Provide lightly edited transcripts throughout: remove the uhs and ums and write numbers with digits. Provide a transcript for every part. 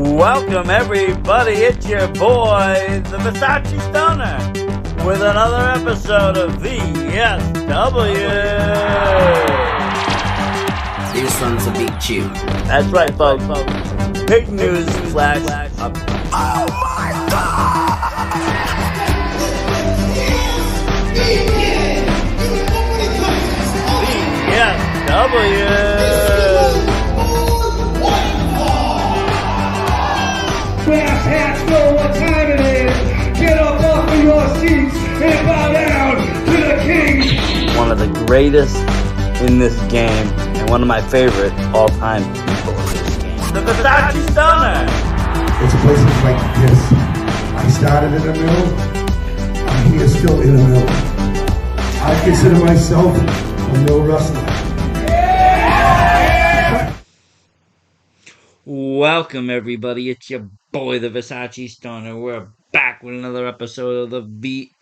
Welcome everybody, it's your boy, the Versace Stoner, with another episode of VSW. This one's a big tune. That's right, folks. Big news flash. Oh my God! VSW. Brass hats know what time it is. Get up off of your seats and bow down to the king. One of the greatest in this game and one of my favorite all-time people in this game. The Versace Stoner. It's places like this. I started in a mill. I'm here still in a mill. I consider myself a mill wrestler. Welcome everybody, it's your boy the Versace Stoner. We're back with another episode of the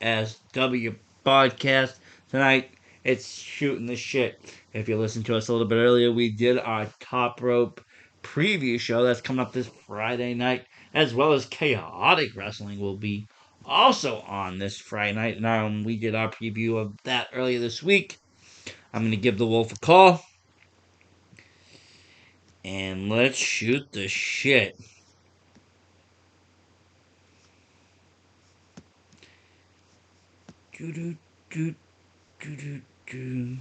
VSW Podcast. Tonight, it's shooting the shit. If you listened to us a little bit earlier, we did our Top Rope preview show that's coming up this Friday night, as well as Chaotic Wrestling will be also on this Friday night. And we did our preview of that earlier this week. I'm going to give the Wolf a call. And let's shoot the shit. Do do do do do do.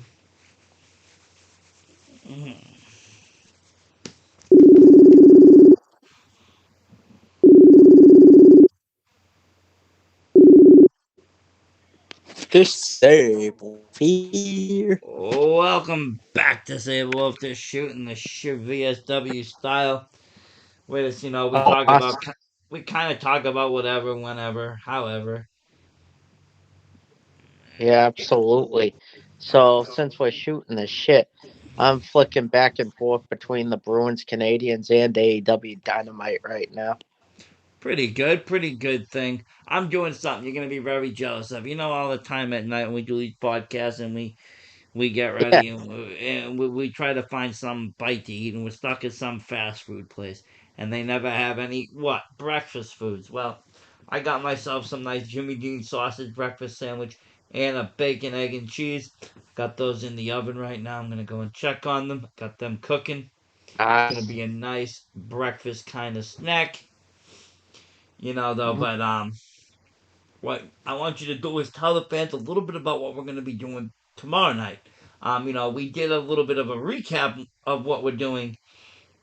Disable here. Welcome back to Sable Wolf, to shooting the shit VSW style. With us, we kind of talk about whatever, whenever, however. Yeah, absolutely. So since we're shooting the shit, I'm flicking back and forth between the Bruins, Canadians, and AEW Dynamite right now. Pretty good thing. I'm doing something you're gonna be very jealous of. You know, all the time at night when we do these podcasts and we get Yeah. ready and we try to find some bite to eat, and we're stuck at some fast food place and they never have any breakfast foods. Well, I got myself some nice Jimmy Dean sausage breakfast sandwich and a bacon, egg, and cheese. Got those in the oven right now. I'm gonna go and check on them. Got them cooking. It's gonna be a nice breakfast kind of snack, though. But what I want you to do is tell the fans a little bit about what we're going to be doing tomorrow night. We did a little bit of a recap of what we're doing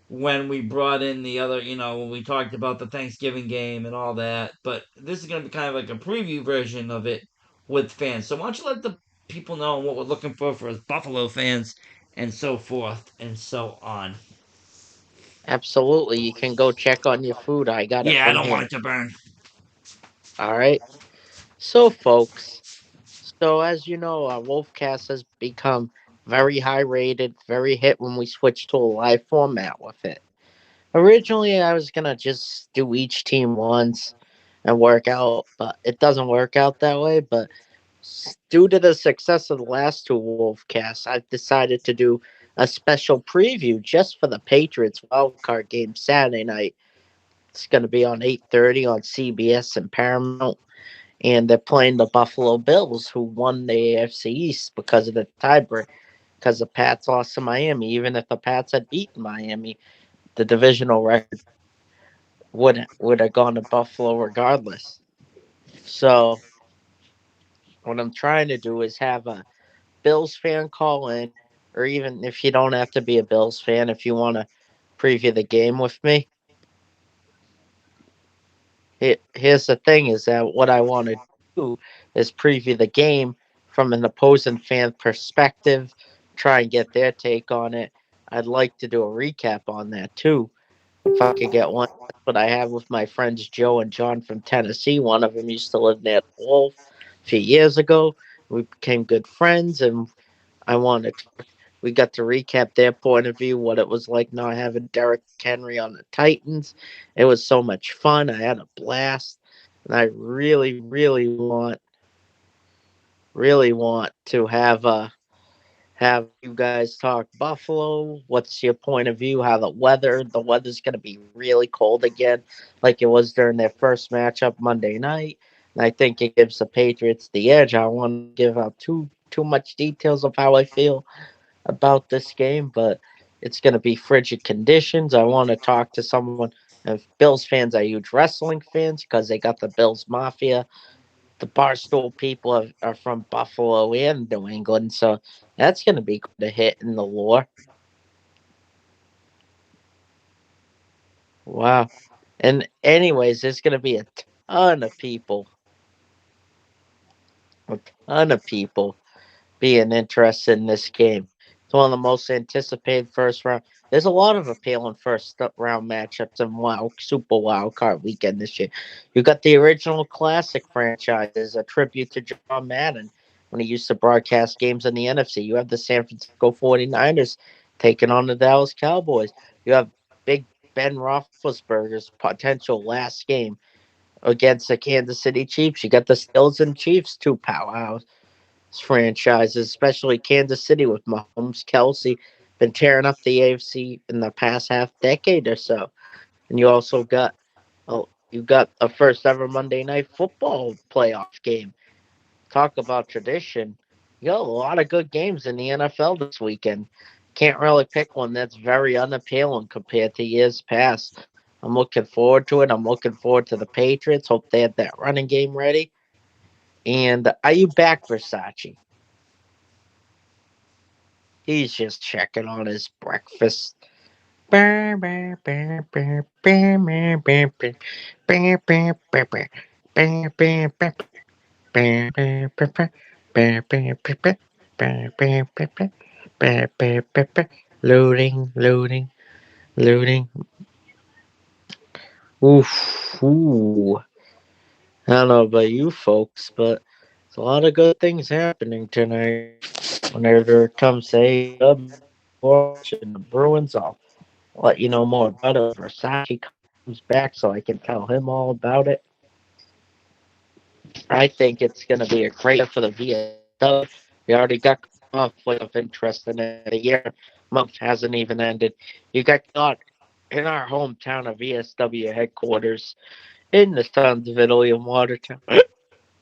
when we brought in the other, when we talked about the Thanksgiving game and all that. But this is going to be kind of like a preview version of it with fans. So why don't you let the people know what we're looking for as Buffalo fans and so forth and so on. Absolutely. You can go check on your food. I got it Yeah, I from don't want here. it to burn. All right. So, folks, as you know, our Wolfcast has become very high rated, very hit when we switched to a live format with it. Originally, I was going to just do each team once and work out, but it doesn't work out that way. But due to the success of the last two Wolfcasts, I've decided to do a special preview just for the Patriots wildcard game Saturday night. It's going to be on 8:30 on CBS and Paramount, and they're playing the Buffalo Bills, who won the AFC East because of the tiebreak, because the Pats lost to Miami. Even if the Pats had beaten Miami, the divisional record would have gone to Buffalo regardless. So what I'm trying to do is have a Bills fan call in, or even if you don't have to be a Bills fan, if you want to preview the game with me. Here's the thing: is that what I want to do is preview the game from an opposing fan perspective, try and get their take on it. I'd like to do a recap on that too, if I could get one. That's what I have with my friends Joe and John from Tennessee. One of them used to live near the Wolf a few years ago. We became good friends, and I wanted to, we got to recap their point of view, what it was like not having Derrick Henry on the Titans. It was so much fun. I had a blast, and I really want to have you guys talk Buffalo. What's your point of view? How the weather's going to be really cold again, like it was during their first matchup Monday night. And I think it gives the Patriots the edge. I want to give out too much details of how I feel about this game, but it's going to be frigid conditions. I want to talk to someone. If Bills fans are huge wrestling fans because they got the Bills Mafia. The Barstool people are from Buffalo and New England, so that's going to be quite a hit in the lore. Wow. And anyways, there's going to be ton of people, a ton of people being interested in this game. It's one of the most anticipated first round. There's a lot of appealing first round matchups and Super Wild Card weekend this year. You got the original classic franchises, a tribute to John Madden when he used to broadcast games in the NFC. You have the San Francisco 49ers taking on the Dallas Cowboys. You have Big Ben Roethlisberger's potential last game against the Kansas City Chiefs. You got the Steelers and Chiefs, two powerhouse franchises, especially Kansas City with Mahomes, Kelsey, been tearing up the AFC in the past half decade or so. And you also got you got a first ever Monday Night Football playoff game. Talk about tradition. You got a lot of good games in the NFL this weekend. Can't really pick one that's very unappealing compared to years past. I'm looking forward to it. I'm looking forward to the Patriots. Hope they have that running game ready. And are you back, Versace? He's just checking on his breakfast. Loading, loading, loading. Oof, ooh. I don't know about you folks, but there's a lot of good things happening tonight. Whenever it comes to AEW, watching the Bruins, I'll let you know more about it when Versace comes back so I can tell him all about it. I think it's going to be a great year for the VSW. We already got conflict of interest in it. The year month hasn't even ended. You got in our hometown of VSW headquarters in the sons of Italy and Watertown.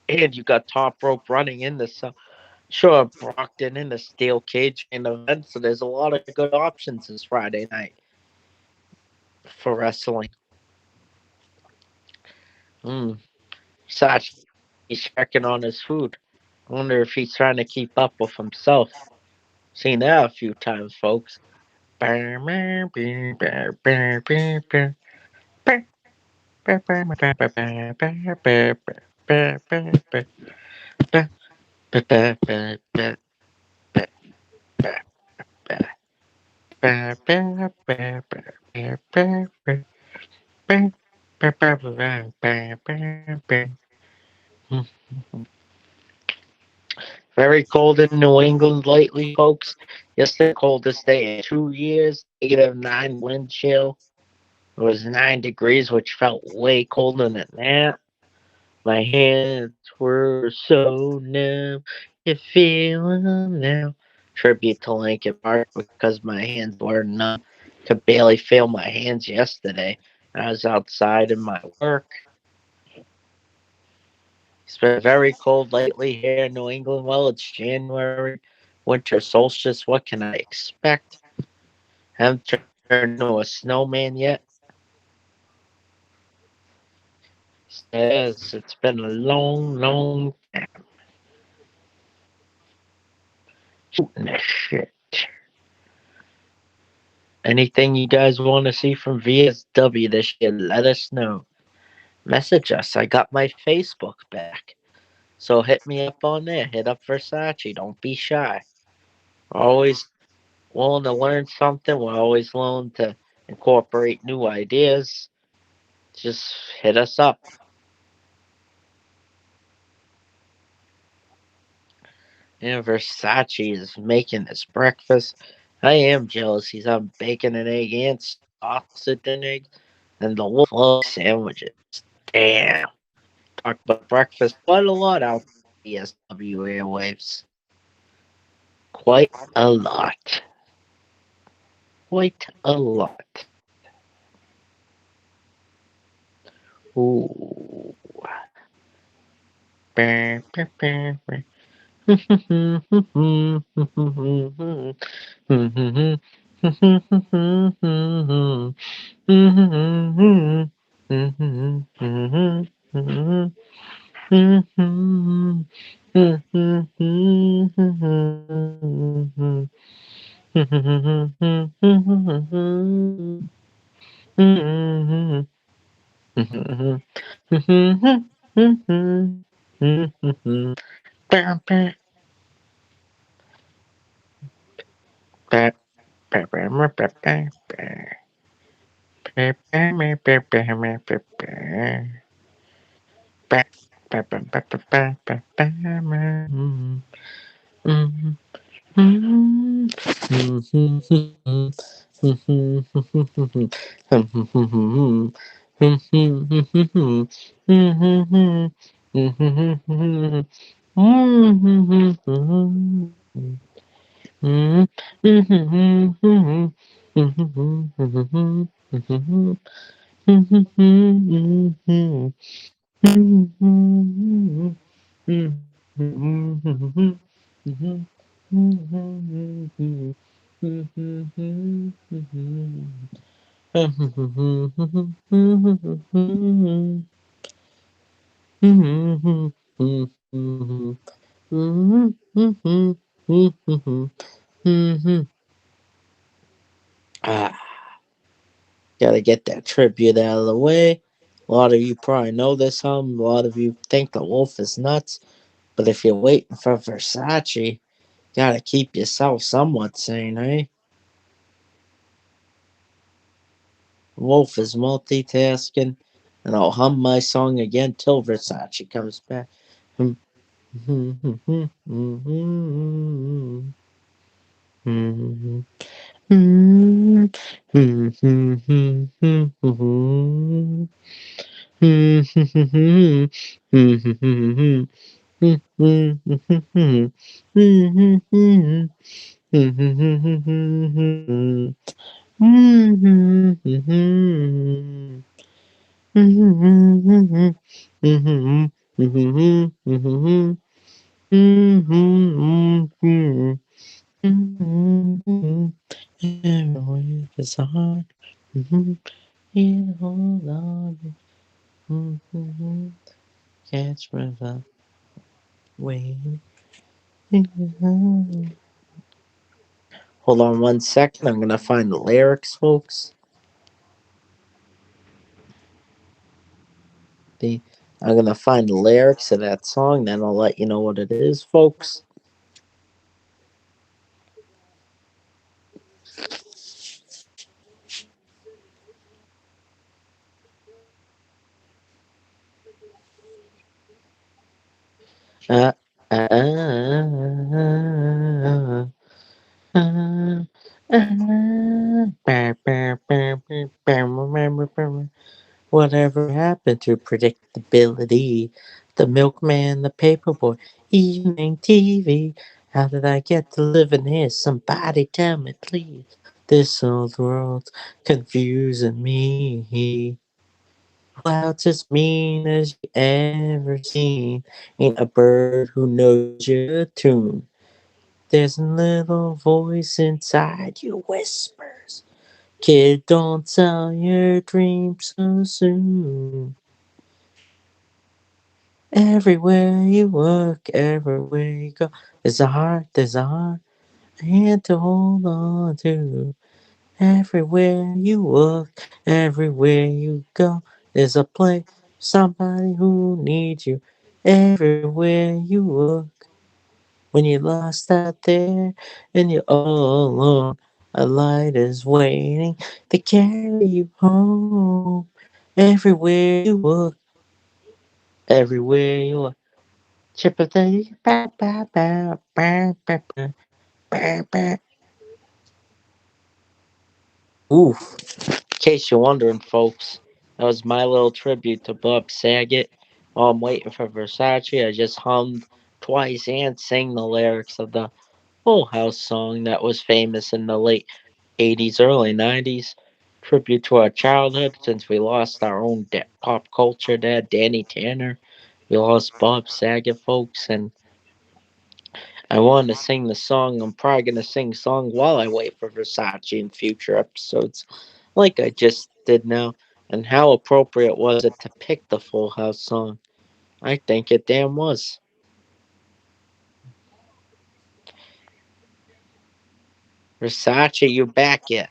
And you got Top Rope running in the sure Brockton in the steel cage main event. So there's a lot of good options this Friday night for wrestling. Mm. Sachi, he's checking on his food. I wonder if he's trying to keep up with himself. Seen that a few times, folks. Very cold in New England lately, folks. Yesterday, coldest day in 2 years. -9 wind chill. It was 9 degrees, which felt way colder than that. My hands were so numb. You feel them now. Tribute to Linkin Park because my hands were numb. Could barely feel my hands yesterday. I was outside in my work. It's been very cold lately here in New England. Well, it's January, winter solstice. What can I expect? Haven't turned into a snowman yet. Yes, it's been a long, long time shooting this shit. Anything you guys want to see from VSW this year, let us know. Message us. I got my Facebook back. So hit me up on there. Hit up Versace. Don't be shy. We're always willing to learn something. We're always willing to incorporate new ideas. Just hit us up. And Versace is making his breakfast. I am jealous. He's on bacon and egg and sausage and eggs. And the wolf loves sandwiches. Damn. Talk about breakfast quite a lot out there, VSW airwaves. quite a lot. Quite a lot. Ooh. Bah, bah, bah, bah. Ah, gotta get that tribute out of the way. A lot of you probably know this song. A lot of you think the wolf is nuts. But if you're waiting for Versace, gotta keep yourself somewhat sane, eh? Wolf is multitasking, and I'll hum my song again till Versace comes back. Every is hard. Yeah, hold on. Catch my way. Hold on 1 second. I'm gonna find the lyrics, folks. The I'm gonna find the lyrics of that song, then I'll let you know what it is, folks. Uh, uh, uh, Whatever happened to predictability? The milkman, the paperboy, evening TV. How did I get to live in here? Somebody tell me, please. This old world's confusing me. Clouds as mean as you ever seen. Ain't a bird who knows your tune. There's a little voice inside you whispers, kid, don't sell your dreams so soon. Everywhere you look, everywhere you go, there's a heart, a hand to hold on to. Everywhere you look, everywhere you go, there's a place, somebody who needs you. Everywhere you look, when you're lost out there and you're all alone, a light is waiting to carry you home. Everywhere you look, everywhere you look. Chippity, ba ba ba ba ba ba ba ba. Oof. In case you're wondering, folks, that was my little tribute to Bob Saget. While I'm waiting for Versace, I just hummed twice and sang the lyrics of the Full House song that was famous in the late 80s, early 90s. Tribute to our childhood since we lost our own pop culture dad, Danny Tanner. We lost Bob Saget, folks, and I wanted to sing the song. I'm probably going to sing song while I wait for Versace in future episodes, like I just did now. And how appropriate was it to pick the Full House song? I think it damn was. Versace, you back yet?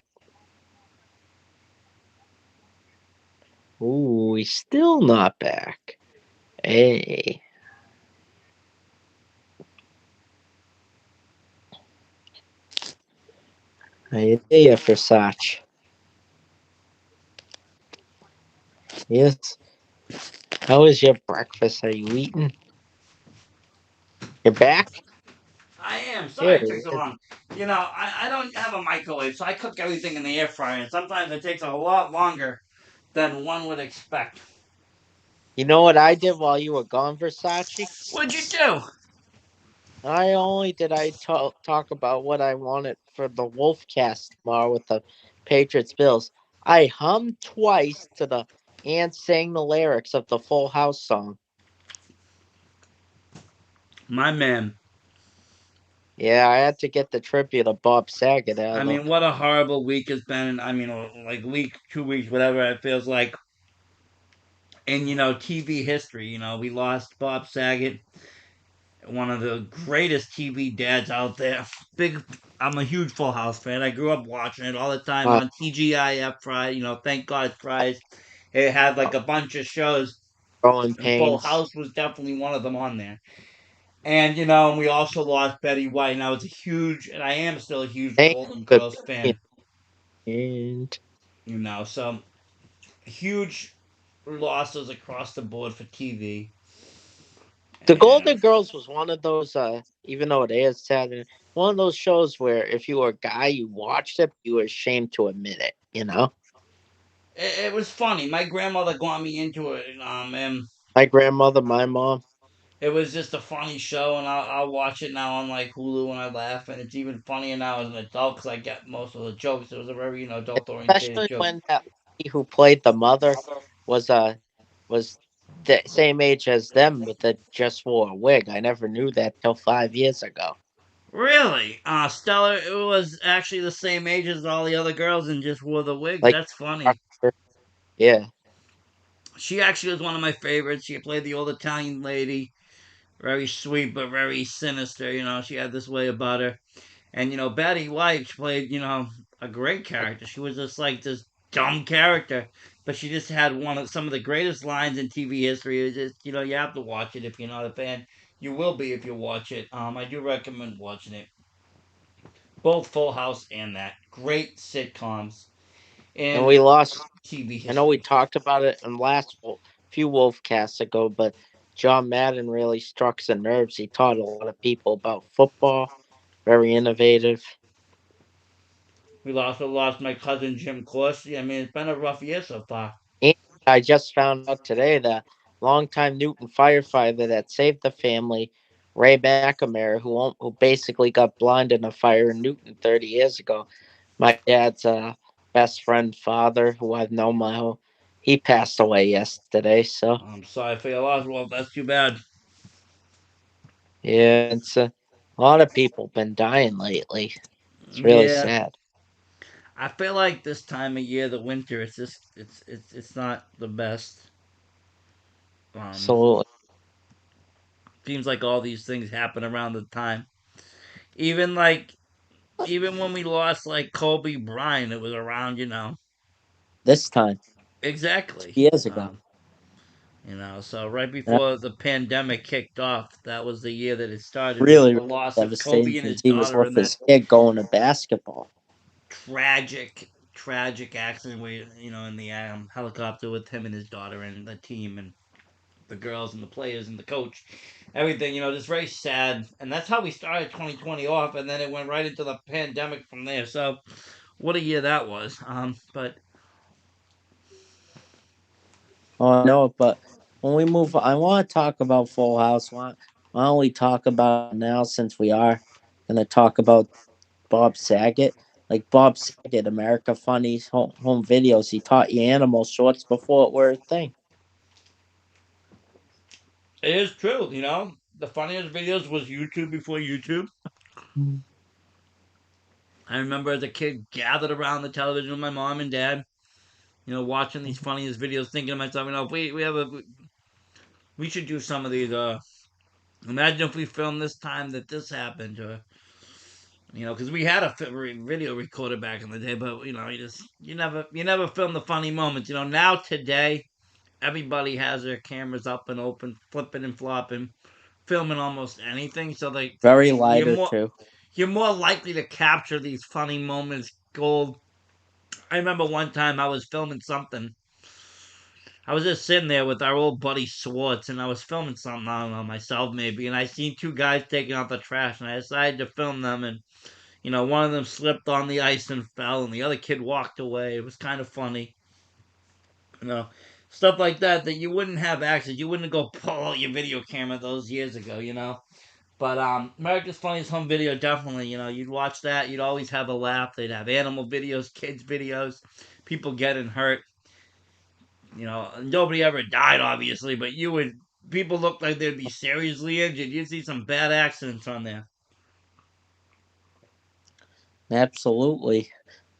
Ooh, he's still not back. Hey, hey there, Versace. Yes. How is your breakfast? Are you eating? You're back? I am. Sorry Here it took he so is. long. I don't have a microwave, so I cook everything in the air fryer, and sometimes it takes a lot longer than one would expect. You know what I did while you were gone, Versace? What'd you do? Not only did I talk about what I wanted for the Wolfcast tomorrow with the Patriots Bills, I hummed twice to the and sang the lyrics of the Full House song. My man. Yeah, I had to get the tribute of Bob Saget out I of the mean, what a horrible week it's been. I mean, like week, 2 weeks, whatever it feels like in TV history. We lost Bob Saget, one of the greatest TV dads out there. Big. I'm a huge Full House fan. I grew up watching it all the time uh, on TGIF Friday. Thank God it's Fridays. It had like a bunch of shows, Growing and Full Pains. House was definitely one of them on there. And we also lost Betty White, and I was a huge, and I am still a huge Thank Golden you. Girls fan. And So huge losses across the board for TV. the And Golden Girls was one of those, even though it is Saturday, one of those shows where if you were a guy, you watched it, you were ashamed to admit it, you know? it was funny. My grandmother got me into it, and My grandmother, my mom. it was just a funny show, and I'll watch it now on like Hulu, and I laugh, and it's even funnier now as an adult because I get most of the jokes. It was a very adult oriented Especially joke. when that lady who played the mother was was the same age as them, but that just wore a wig. I never knew that till 5 years ago. Really? Stella it was actually the same age as all the other girls and just wore the wig. Like, That's funny. yeah, She actually was one of my favorites. She played the old Italian lady. Very sweet, but very sinister. She had this way about her. And, Betty White played, a great character. She was just like this dumb character. But she just had some of the greatest lines in TV history. It was just, you have to watch it if you're not a fan. You will be if you watch it. I do recommend watching it. Both Full House and that. Great sitcoms and in we lost. TV I know we history. talked about it in last few Wolfcasts ago, but John Madden really struck some nerves. He taught a lot of people about football. Very innovative. We also lost my cousin Jim Corsi. I mean, it's been a rough year so far. And I just found out today that longtime Newton firefighter that saved the family, Ray McNamara, who basically got blind in a fire in Newton 30 years ago. My dad's best friend, father, who I've known my whole, he passed away yesterday. So I'm sorry for your loss. Well, that's too bad. yeah, it's a lot of people been dying lately. It's really Yeah, sad. I feel like this time of year, the winter, it's not the best. Um, So Seems like all these things happen around the time. Even like even when we lost like Kobe Bryant, it was around this time, exactly. 2 years ago, Um, so right that before the pandemic kicked off, that was the year that it started with really, the really loss of devastating Kobe and his because he was daughter with in that his kid going to basketball. tragic accident where in the helicopter with him and his daughter and the team and the girls and the players and the coach, everything. Just very sad. And that's how we started 2020 off, and then it went right into the pandemic from there. So what a year that was. But Oh, I know, but when we move, I want to talk about Full House. Why don't we talk about it now since we are? gonna talk about Bob Saget. Like Bob Saget, America Funny's home videos. He taught you animal shorts before it were a thing. It is true, you know. The funniest videos was YouTube before YouTube. I remember as a kid gathered around the television with my mom and dad, watching these funniest videos, thinking to myself, we should do some of these. Imagine if we filmed this time that this happened, or because we had a video recorder back in the day, but you never film the funny moments. Now today everybody has their cameras up and open, flipping and flopping, filming almost anything. So Very you're lighter more too. you're more likely to capture these funny moments gold. I remember one time I was filming something. I was just sitting there with our old buddy Swartz, and I was filming something, I don't know, myself maybe, and I seen two guys taking out the trash, and I decided to film them, and one of them slipped on the ice and fell, and the other kid walked away. It was kind of funny, you know, stuff like that you wouldn't have access. You wouldn't go pull out your video camera those years ago. But America's Funniest Home Video, definitely, you'd watch that, you'd always have a laugh. They'd have animal videos, kids videos, people getting hurt. Nobody ever died, obviously, but people looked like they'd be seriously injured. You'd see some bad accidents on there. Absolutely.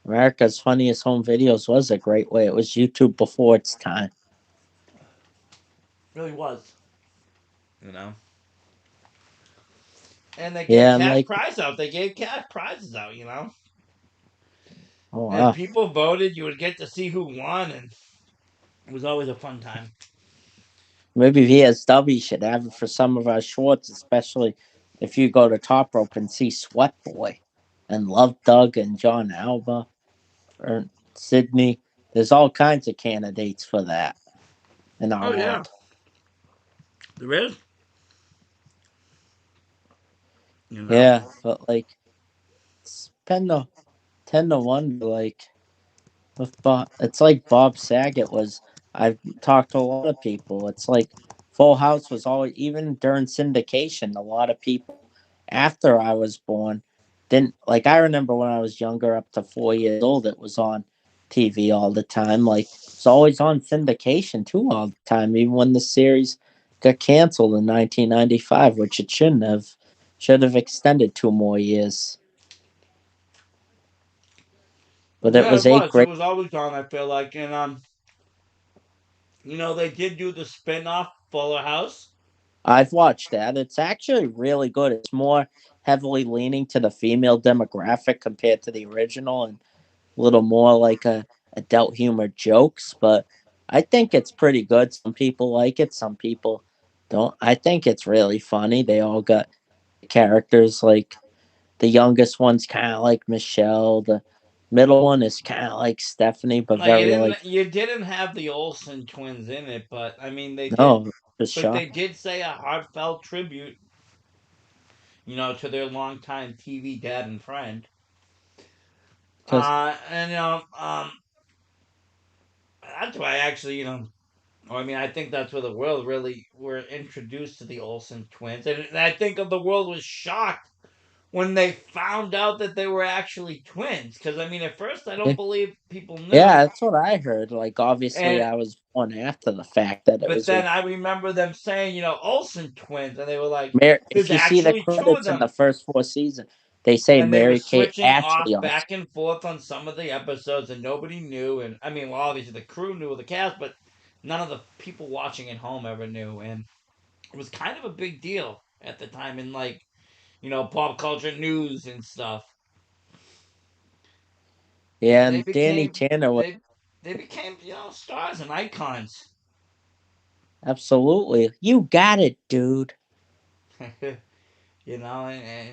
America's Funniest Home Videos was a great way. It was YouTube before its time. Really was, you know. And they gave Yeah, and cash like, prize out. They gave cash prizes out. oh And wow. people voted. You would get to see who won, and it was always a fun time. Maybe VSW should have it for some of our shorts, especially if you go to Top Rope and see Sweat Boy and Love Doug and John Alba or Sydney. There's all kinds of candidates for that in our Oh yeah, world. there is. You know. Yeah, but like, it's tend to wonder, like, with Bob, it's like Bob Saget was. I've talked to a lot of people. It's like Full House was always, even during syndication. A lot of people after I was born didn't like. I remember when I was younger, up to 4 years old, it was on TV all the time. Like it's always on syndication too all the time. Even when the series got canceled in 1995, which it shouldn't have, should have extended 2 more years. But it Yeah, was it eight was. It great. was always on. I feel like, and they did do the spin-off Fuller House. I've watched that. It's actually really good. It's more heavily leaning to the female demographic compared to the original and a little more like a adult humor jokes, but I think it's pretty good. Some people like it, some people don't. I think it's really funny. They all got characters like the youngest one's kind of like Michelle, the middle one is kind of like Stephanie, but Like very like you didn't have the Olsen twins in it, but I mean they did. no, just But they shocking. did say a heartfelt tribute, to their longtime TV dad and friend. Because And that's why actually, I mean, I think that's where the world really were introduced to the Olsen twins, and I think the world was shocked when they found out that they were actually twins. Because I mean, at first, I don't believe people knew, yeah, that's what I heard. Like, obviously, and I was born after the fact that it but was a then I remember them saying, Olsen twins, and they were like, If "There's you see the actually two of credits in the them." first 4 seasons, they say And they were Mary Kate switching Ashley off on. back and forth on some of the episodes, and nobody knew. And I mean, well, obviously the crew knew, the cast, but none of the people watching at home ever knew. And it was kind of a big deal at the time in, like, pop culture news and stuff. Yeah, They and Danny became Tanner was they became stars and icons. absolutely. You got it, dude. And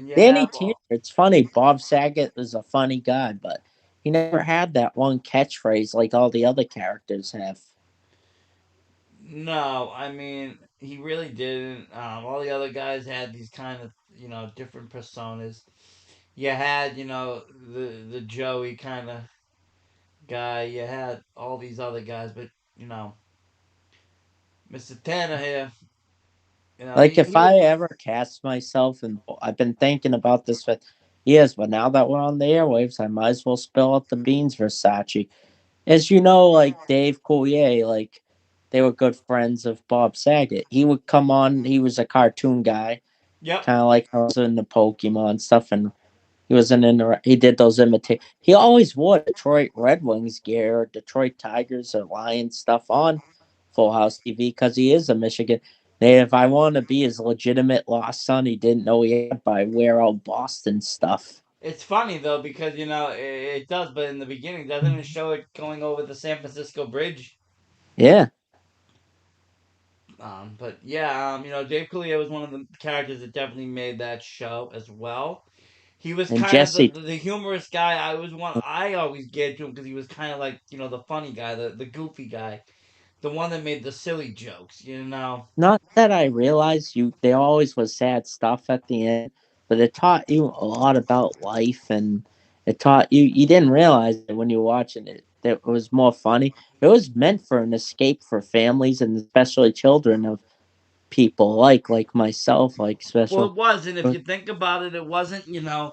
you Danny have Tanner. It's funny. Bob Saget was a funny guy, but he never had that one catchphrase like all the other characters have. no, I mean he really didn't. All the other guys had these kind of different personas. You had the Joey kind of guy. You had all these other guys, but Mr. Tanner here. You know, Like if he was. I ever cast myself, and I've been thinking about this for years, but now that we're on the airwaves, I might as well spill out the beans, Versace. As you know, like Dave Coulier, like they were good friends of Bob Saget. He would come on. He was a cartoon guy, Yep. kind of like I was in the Pokemon stuff, and he was an he did those imitate. He always wore Detroit Red Wings gear, or Detroit Tigers, or Lions stuff on Full House TV because he is a Michigan native. I want to be his legitimate lost son. He didn't know he had by wear out Boston stuff. It's funny though because you know it does, but in the beginning, doesn't it show it going over the San Francisco Bridge? Yeah, But yeah, you know, Dave Coulier was one of the characters that definitely made that show as well. He was and kind of Jesse. the humorous guy. I always get to him because he was kind of like you know the funny guy, the goofy guy, the one that made the silly jokes. You know, Not that I realized you. There always was sad stuff at the end, but it taught you a lot about life, and it taught you. You didn't realize it when you were watching it. That it was more funny. It was meant for an escape for families and especially children of people like myself, like well, special. it was, and if you think about it, it wasn't you know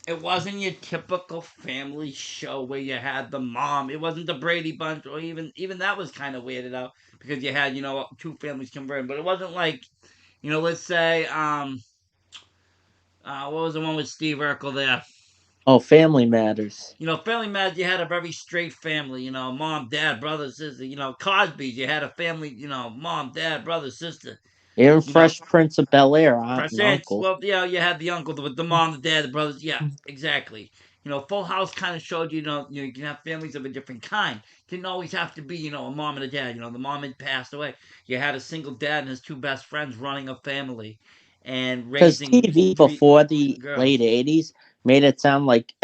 it wasn't your typical family show where you had the mom. It wasn't the Brady Bunch, or even that was kind of weirded out because you had you know two families converting. But it wasn't like you know, let's say what was the one with Steve Urkel there? Oh, Family Matters. You know, Family Matters, you had a very straight family. You know, mom, dad, brother, sister. You know, Cosby's, you had a family. You know, mom, dad, brother, sister. Even You know, Fresh Prince of Bel Air, aunt and percent. uncle. Well, yeah, you had the uncle, the mom, the dad, the brothers. Yeah, exactly. You know, Full House kind of showed you can have families of a different kind. Didn't always have to be you know a mom and a dad. You know, the mom had passed away. You had a single dad and his two best friends running a family and Because raising TV three before the late girls. '80s made it sound like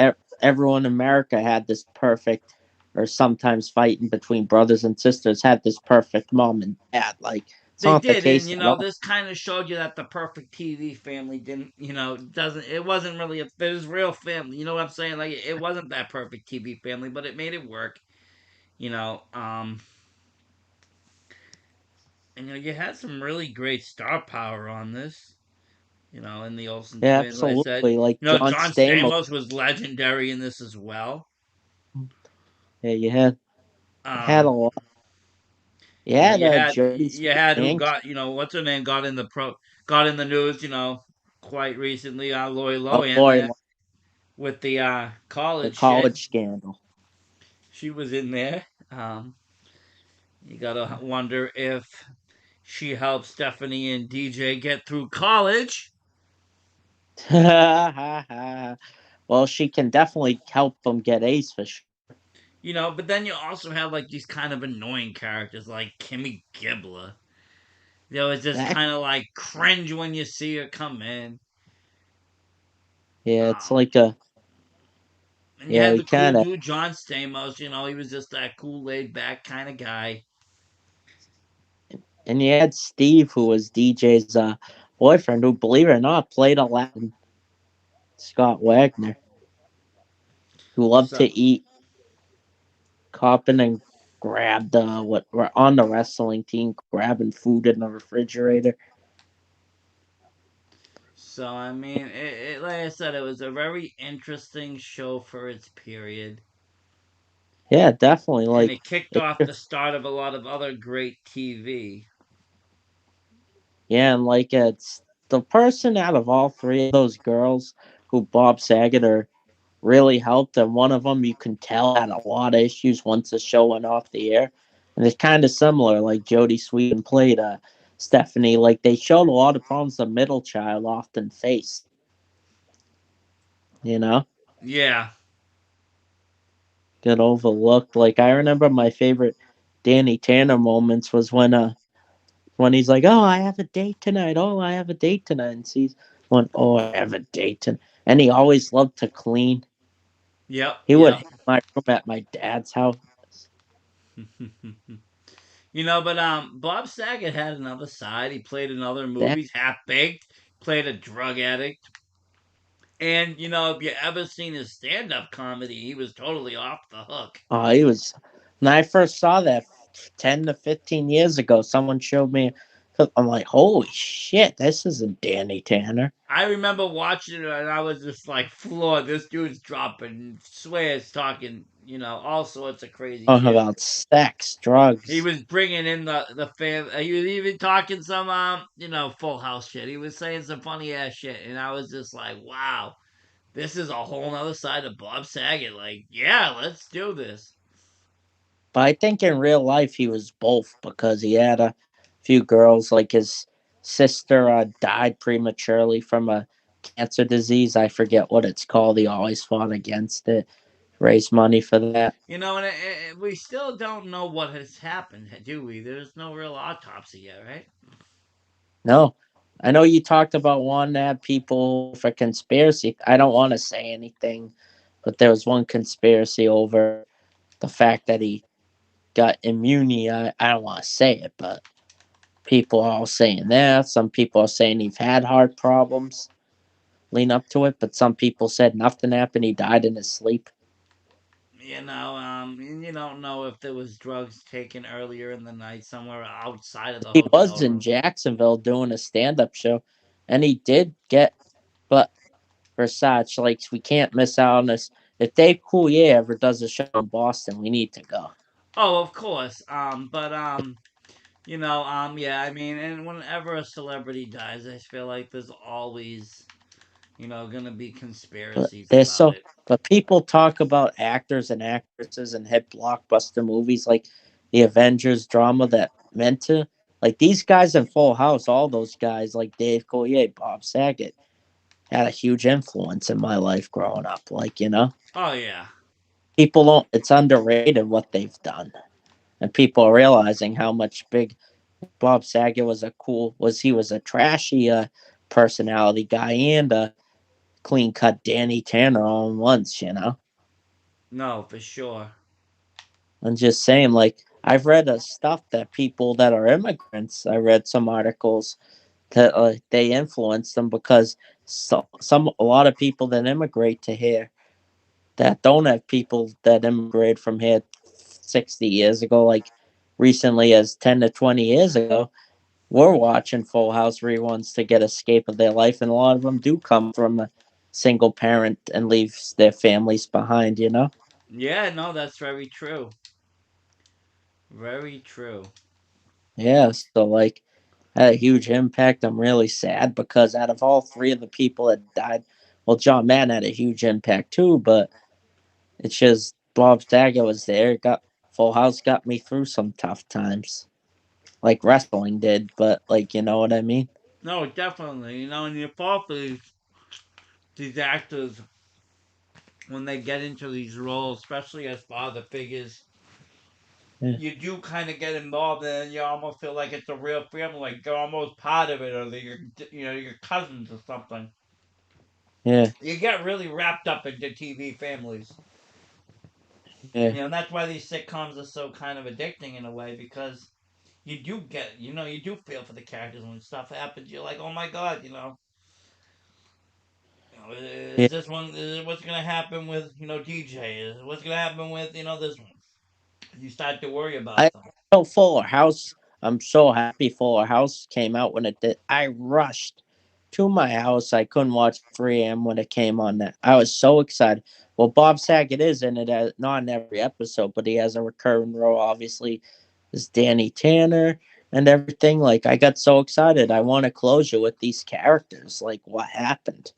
everyone in America had this perfect, or sometimes fighting between brothers and sisters had this perfect mom and dad. Like it's They not the did, and case you at know, all. this kind of showed you that the perfect TV family didn't, doesn't. It wasn't really a. There's real family. You know what I'm saying? Like it wasn't that perfect TV family, but it made it work. You know, and you had some really great star power on this. You know, in the Olsen Yeah, twins, like I said, absolutely. Like you know, John John Stamos. Stamos was legendary in this as well. Yeah, you had a Um, lot. You you know, had Jody you Sweet had who and got what's her name got in the news. You know, quite recently. Lori Lohan Lori, there with the the college shit. college scandal. She was in there. You gotta wonder if she helped Stephanie and DJ get through college. Well, she can definitely help them get A's for sure. You know, but then you also have like these kind of annoying characters like Kimmy Gibbler. You know, it's just That kind of like cringe when you see her come in. yeah, it's Um, like a and you yeah, had he the cool kind of dude John Stamos. You know, he was just that cool, laid back kind of guy. and you had Steve, who was DJ's boyfriend, who, believe it or not, played Aladdin. Scott Wagner, who loved So, to eat, copping and grabbed what were on the wrestling team, grabbing food in the refrigerator. I mean, like I said, it was a very interesting show for its period. Yeah, definitely. And Like it kicked it, off the start of a lot of other great TV. yeah, and like it's the person out of all three of those girls who Bob Saget are really helped, and one of them you can tell had a lot of issues once the show went off the air. And it's kind of similar, like Jodie Sweetin played Stephanie. Like they showed a lot of problems the middle child often faced. You know, Yeah. get overlooked. Like I remember my favorite Danny Tanner moments was when he's like, "Oh, I have a date tonight. Oh, I have a date tonight," and sees one, "Oh, I have a date tonight." And he always loved to clean. Yep. He would Yep. hit my room at my dad's house. But Bob Saget had another side. He played in other That movies. Half Baked. Played a drug addict. And if you ever seen his stand-up comedy, he was totally off the hook. Oh, he was. When I first saw that 10 to 15 years ago, someone showed me I'm like, holy shit, this isn't Danny Tanner. I remember watching it and I was just like floored. This dude's dropping swears, talking, all sorts of crazy Talking shit. about sex, He drugs. was bringing in the fan. He was even talking some Full House shit. He was saying some funny ass shit, and I was just like, wow, this is a whole nother side of Bob Saget. Like, yeah, let's do this. But I think in real life he was both because he had a few girls. Like his sister died prematurely from a cancer disease. I forget what it's called. He always fought against it, raised money for that. And we still don't know what has happened, do we? There's no real autopsy yet, right? No, I know you talked about wanting to have people for conspiracy. I don't want to say anything, but there was one conspiracy over the fact that he got immunity. I don't want to say it, but people are all saying that. Some people are saying he's had heart problems lean up to it, but some people said nothing happened. He died in his sleep. And you don't know if there was drugs taken earlier in the night somewhere outside of the He was hotel in room. Jacksonville doing a stand up show, and he did get, but Versace, like, we can't miss out on this. If Dave Coulier ever does a show in Boston, we need to go. Oh, of course. Yeah. I mean, and whenever a celebrity dies, I feel like there's always, gonna be But conspiracies there's about so, it. but people talk about actors and actresses and hit blockbuster movies like the Avengers drama that meant to, like these guys in Full House, all those guys like Dave Coulier, Bob Saget, had a huge influence in my life growing up. Like, Oh yeah. people don't, it's underrated what they've done. And people are realizing how much big Bob Saget he was a trashy personality guy and a clean cut Danny Tanner all in once. No, for sure. I'm just saying, like, I've read stuff that people that are immigrants, I read some articles that they influence them because a lot of people that immigrate to here that don't have people that immigrated from here 60 years ago, like recently as 10 to 20 years ago, were watching Full House reruns to get escape of their life, and a lot of them do come from a single parent and leave their families behind. Yeah, no, that's very true. Very true. Yeah, so like had a huge impact. I'm really sad because out of all three of the people that died, well, John Madden had a huge impact too, but it's just Bob Saget was there. Got Full House got me through some tough times, like wrestling did. But like, you know what I mean? No, definitely. And you fall for these actors when they get into these roles, especially as father figures. Yeah, You do kind of get involved and you almost feel like it's a real family, like you're almost part of it, or that your cousins or something. yeah, You get really wrapped up into TV families. yeah, And that's why these sitcoms are so kind of addicting in a way, because you do get, you do feel for the characters when stuff happens. You're like, oh my god, yeah. is this one? Is what's gonna happen with DJ? Is what's gonna happen with this one? You start to worry I about them. so Fuller House. I'm so happy Fuller House came out when it did. I rushed to my house. I couldn't watch 3 a.m. when it came on. That I was so excited. Well, Bob Saget is in it, not in every episode, but he has a recurring role. Obviously, is Danny Tanner and everything. Like I got so excited. I want a closure with these characters. Like what happened?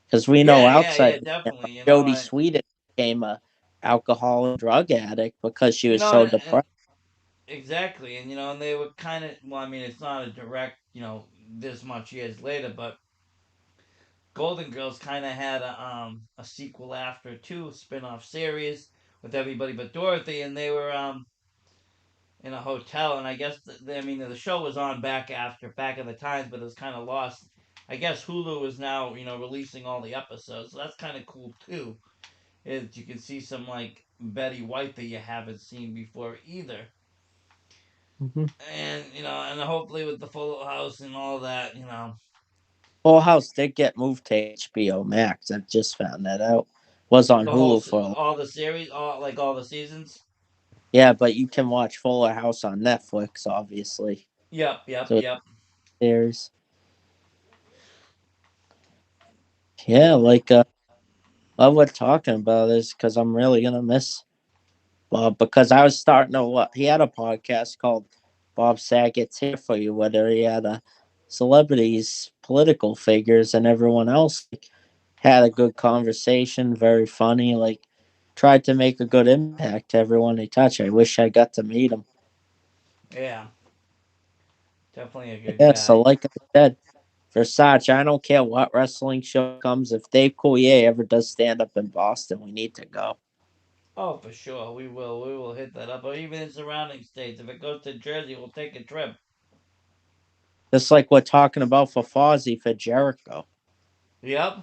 Because we know Yeah, outside definitely. Jodie Sweetin became a alcohol and drug addict because she You was know, so and depressed. exactly, and they were kind of. Well, I mean, it's not a direct, this much years later, but Golden Girls kind of had a sequel after too, spin-off series with everybody but Dorothy, and they were in a hotel, and I guess the show was on back in the times, but it was kind of lost. I guess Hulu is now releasing all the episodes, so that's kind of cool too. Is you can see some like Betty White that you haven't seen before either, Mm-hmm. and hopefully with the Full House and all that. Full House did get moved to HBO Max. I just found that out. Was on The whole Hulu for a all the series, all the seasons. yeah, but you can watch Fuller House on Netflix, obviously. Yep, yep, So yep. there's yeah, like love what talking about this because I'm really gonna miss Bob because I was starting to what he had a podcast called Bob Saget's Here for You, where he had celebrities, political figures, and everyone else like, had a good conversation, very funny, like tried to make a good impact to everyone he touched. I wish I got to meet him. Yeah, definitely a good Yeah, so guy. like I said, Versace, I don't care what wrestling show comes. If Dave Coulier ever does stand up in Boston, we need to go. Oh, for sure, we will. We will hit that up. Or even in surrounding states. If it goes to Jersey, we'll take a trip. Just like we're talking about for Fozzy for Jericho. Yep.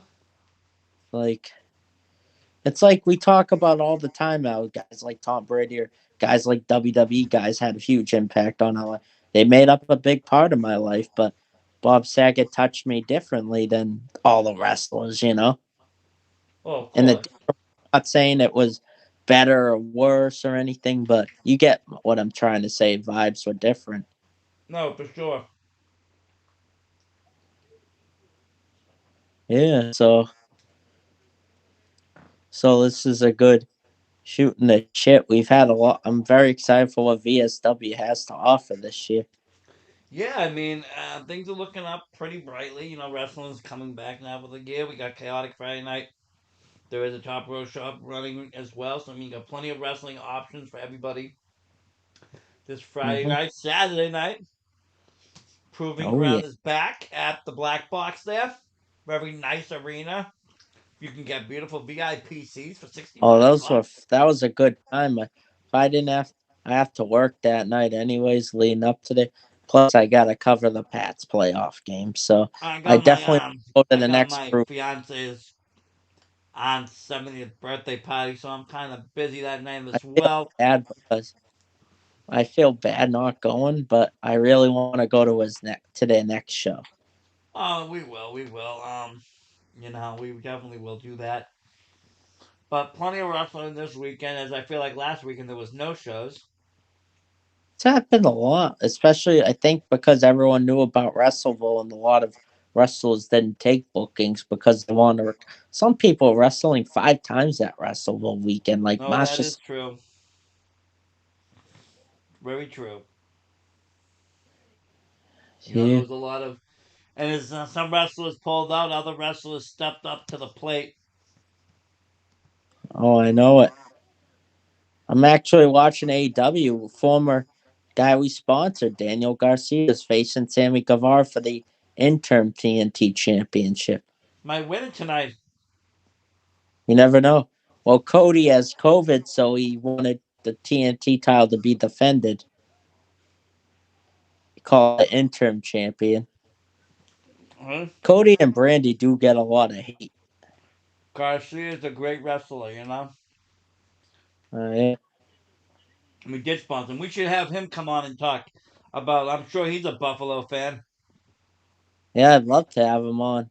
Like it's like we talk about all the time now. Guys like Tom Brady or guys like WWE guys had a huge impact on our life. They made up a big part of my life, but Bob Saget touched me differently than all the wrestlers, you know? Oh, of And the course. not saying it was better or worse or anything, but you get what I'm trying to say. Vibes were different. No, for sure. Yeah, so this is a good shooting the shit. We've had a lot. I'm very excited for what VSW has to offer this year. Yeah, I mean, things are looking up pretty brightly. You know, wrestling's coming back now for the gear. We got Chaotic Friday night. There is a Top Row Shop running as well. So, I mean, you got plenty of wrestling options for everybody this Friday Hmm. night. Saturday night, Proving Oh yeah. Ground is back at the Black Box there. Very nice arena. You can get beautiful VIP seats for Oh, 65 bucks. that was a good time. If I didn't have I have to work that night anyways, leading up to the. Plus, I got to cover the Pats playoff game, so I definitely go to I the got next my group. fiance's aunt's 70th birthday party, so I'm kind of busy that night I as feel well. bad because I feel bad not going, but I really want to go to their next show. Oh, we will. We definitely will do that. But plenty of wrestling this weekend, as I feel like last weekend there was no shows. It's happened a lot, especially I think because everyone knew about Wrestleville and a lot of wrestlers didn't take bookings because they want to. Some people are wrestling 5 times that Wrestleville weekend, like No, that Masha. is true. Very true. You know, there Yeah. was a lot of, and as some wrestlers pulled out, other wrestlers stepped up to the plate. Oh, I know it. I'm actually watching AEW. Former guy we sponsored, Daniel Garcia, is facing Sammy Guevara for the interim TNT championship. Might win it tonight. You never know. Well, Cody has COVID, so he wanted the TNT title to be defended. He called it interim champion. Huh? Cody and Brandy do get a lot of hate. Garcia is a great wrestler, you know. Yeah. We did sponsor him. We should have him come on and talk about. I'm sure he's a Buffalo fan. Yeah, I'd love to have him on.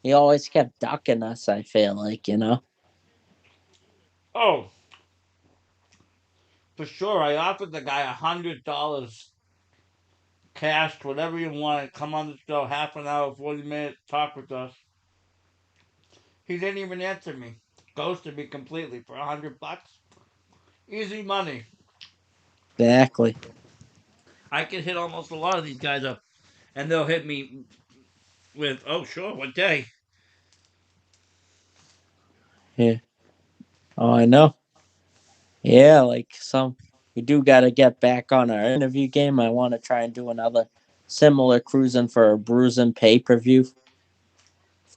He always kept ducking us, I feel like, you know? Oh, for sure. I offered the guy $100 cash, whatever you want. Come on the show, half an hour, 40 minutes, talk with us. He didn't even answer me. Ghosted me completely for $100. Easy money. Exactly. I can hit almost a lot of these guys up, and they'll hit me with, "Oh, sure, what day?" Yeah. Oh, I know. Yeah, like we do got to get back on our interview game. I want to try and do another similar cruising for a bruising pay per view,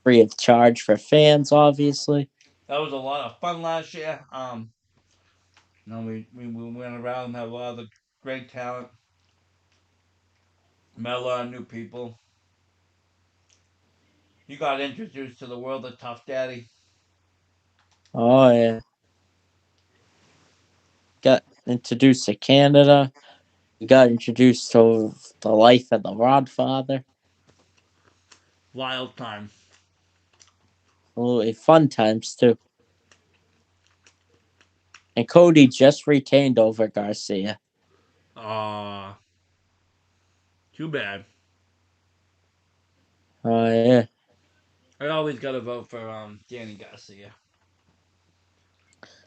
free of charge for fans, obviously. That was a lot of fun last year. We went around and had a lot of great talent. Met a lot of new people. You got introduced to the world of Tough Daddy. Oh yeah, got introduced to Canada. We got introduced to the life of the Rodfather. Wild time. Oh, fun times too. And Cody just retained over Garcia. Aw, too bad. Oh yeah, I always gotta vote for Danny Garcia,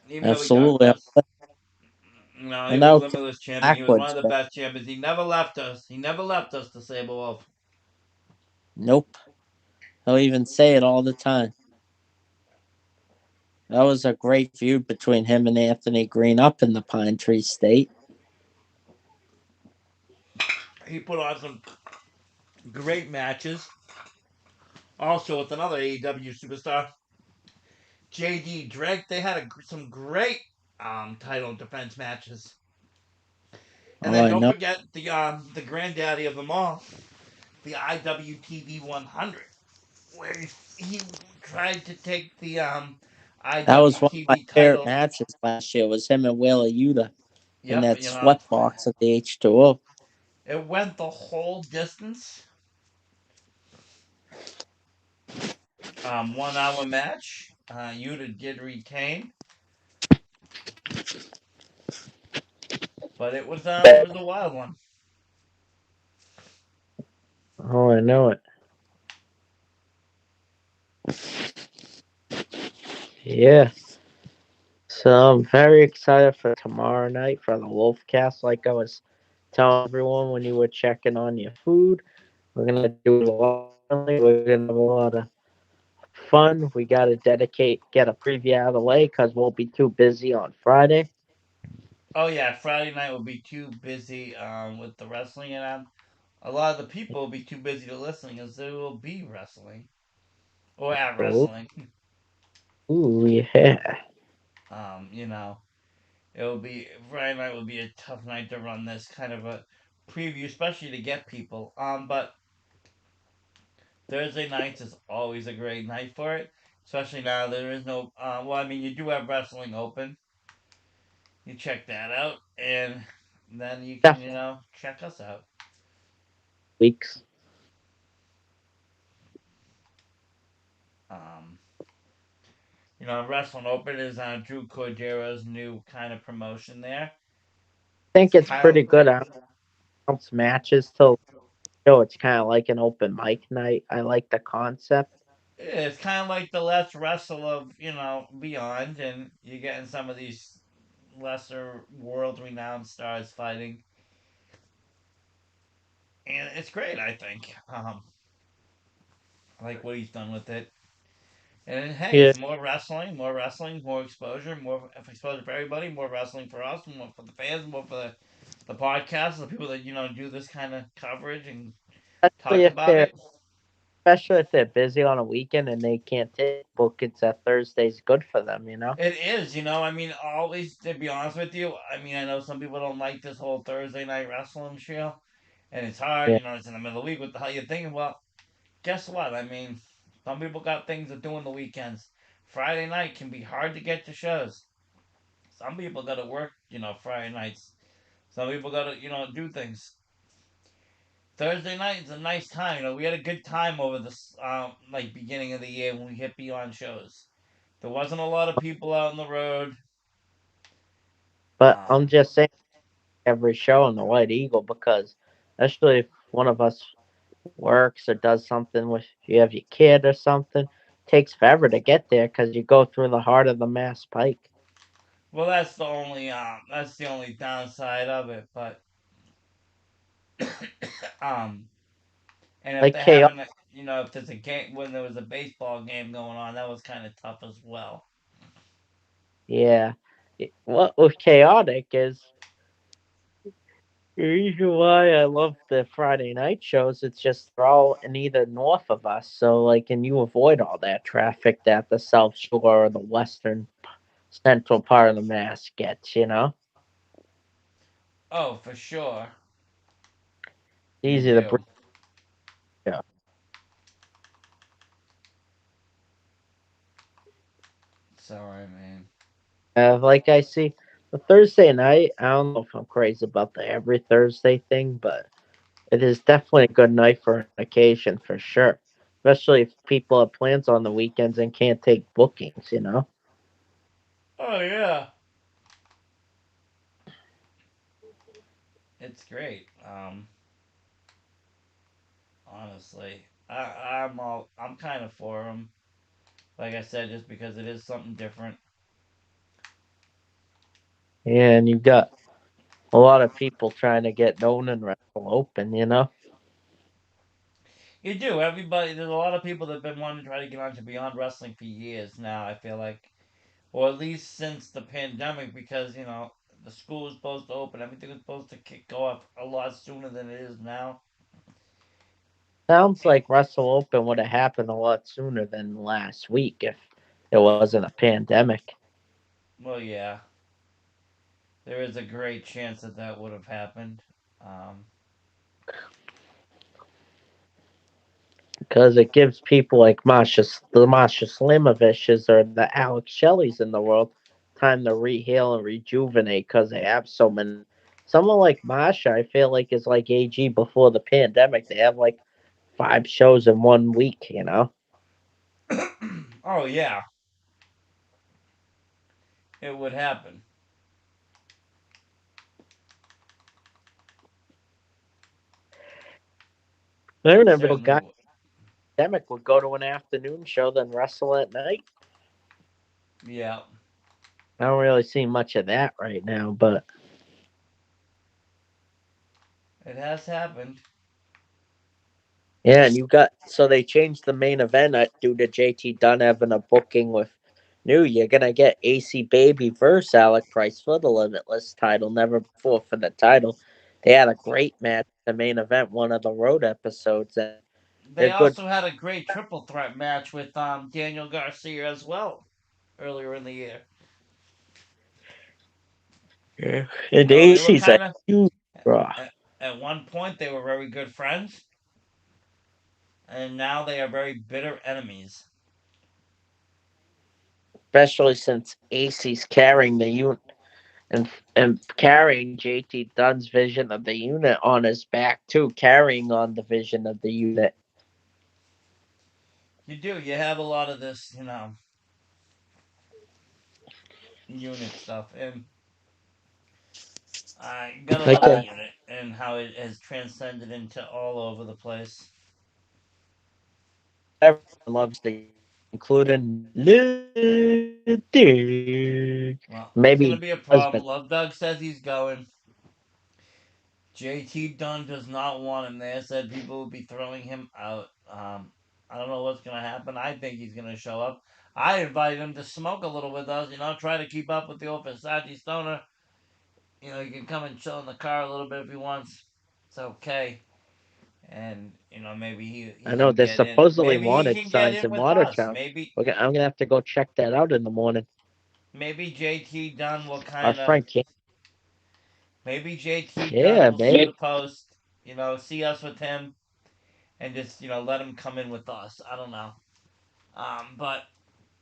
even though he got absolutely. less. No, he And was now take limitless champion. He was one backwards, of the but best champions. He never left us. He never left us, the Sable Wolf. nope. He'll even say it all the time. That was a great feud between him and Anthony Green up in the Pine Tree State. He put on some great matches. Also, with another AEW superstar, JD Drake, they had some great title defense matches. And Oh, then I don't know. forget the granddaddy of them all, the IWTV 100, where he tried to take the That was one of my IWTV favorite title. matches last year. Was him and Wheeler Yuta in Yep, that sweat box at the H2O. it went the whole distance. 1 hour match. Yuta did retain, but it was a wild one. Oh, I know it. Yeah. So I'm very excited for tomorrow night for the Wolfcast. Like I was telling everyone when you were checking on your food, we're gonna do it a lot differently. We're gonna have a lot of fun. We gotta get a preview out of the way because we'll be too busy on Friday. Oh yeah, Friday night will be too busy with the wrestling, and a lot of the people will be too busy to listen as they will be wrestling or at Oh, wrestling. ooh, yeah. You know, it'll be Friday night will be a tough night to run this kind of a preview, especially to get people. But Thursday nights is always a great night for it, especially now there is no. Well, I mean, you do have wrestling open. You check that out, and then you can Definitely check us out. weeks. Um, Wrestling Open is Drew Cordero's new kind of promotion there. I It's think it's kind of pretty good. I announce matches till show. It's kind of like an open mic night. I like the concept. it's kind of like the Let's Wrestle of Beyond, and you're getting some of these lesser world renowned stars fighting, and it's great. I think I like what he's done with it. And hey, Yeah, it's more wrestling, more exposure, more exposure for everybody, more wrestling for us, more for the fans, more for the podcast, the people that do this kind of coverage and especially talk if about they're it. especially if they're busy on a weekend and they can't take bookings that Thursday's good for them, you know? It is, I mean, always to be honest with you. I mean, I know some people don't like this whole Thursday night wrestling show, and it's hard. Yeah. It's in the middle of the week. What the hell you thinking? Well, guess what? I mean, some people got things to do on the weekends. Friday night can be hard to get to shows. Some people got to work, Friday nights. Some people got to, do things. Thursday night is a nice time. We had a good time over this, like beginning of the year when we hit beyond shows. There wasn't a lot of people out on the road. But I'm Um, just saying every show on the White Eagle because especially if one of us works or does something with you have your kid or something, takes forever to get there because you go through the heart of the Mass Pike. well, that's the only downside of it. But um, and if Like they chaos. haven't, if there's a game when there was a baseball game going on, that was kind of tough as well. Yeah. What was chaotic is the reason why I love the Friday night shows. It's just they're all in either north of us, so like, and you avoid all that traffic that the South Shore or the western central part of the Mass gets. You know, Oh, for sure, it's you easy to bring. do. Yeah. Sorry, man. Like I see the Thursday night. I don't know if I'm crazy about the every Thursday thing, but it is definitely a good night for an occasion for sure. Especially if people have plans on the weekends and can't take bookings. You know. Oh yeah. it's great. Honestly, I'm kind of for him. Like I said, just because it is something different. Yeah, and you've got a lot of people trying to get known and wrestle open, you know? You do. Everybody. There's a lot of people that've been wanting to try to get onto Beyond Wrestling for years now. I feel like, or at least since the pandemic, because the school was supposed to open, everything was supposed to kick off a lot sooner than it is now. Sounds like Wrestle Open would have happened a lot sooner than last week if it wasn't a pandemic. Well, yeah, there is a great chance that that would have happened. Um, Because it gives people like the Masha Slimoviches or the Alex Shellys in the world time to reheal and rejuvenate because they have so many. Someone like Masha, I feel like, is like AG before the pandemic. They have like 5 shows in 1 week, you know? oh yeah, it would happen. I It remember a certainly guy would. pandemic would go to an afternoon show, then wrestle at night. Yeah, I don't really see much of that right now, but it has happened. yeah, and you got so they changed the main event due to JT Dunn having a booking with New. You're gonna get AC Baby versus Alec Price for the Limitless title, never before for the title. They had a great match, the main event, one of the road episodes, and they're They good. also had a great triple threat match with Daniel Garcia as well earlier in the year. Yeah. You And know, they were AC's a kind of huge draw, at one point they were very good friends, and now they are very bitter enemies. especially since AC's carrying the unit and carrying JT Dunn's vision of the unit on his back too, carrying on the vision of the unit. You do. You have a lot of this, unit stuff, and I gotta Like love the a unit and how it has transcended into all over the place. everyone loves the unit, including Ludwig. Well, it's gonna Maybe be a problem. husband. Love Doug says he's going. JT Dunn does not want him there. Said people will be throwing him out. I don't know what's gonna happen. I think he's gonna show up. I invited him to smoke a little with us. Try to keep up with the old Versace Stoner. He can come and chill in the car a little bit if he wants. It's okay. And maybe he I know can there's get in. supposedly Maybe he wanted can get signs in in with us. Watertown. Maybe Okay, I'm gonna have to go check that out in the morning. maybe JT Dunn will Our kind of friend can't. maybe JT Dunn Yeah, will see maybe. the post. See us with him and just let him come in with us. I don't know. But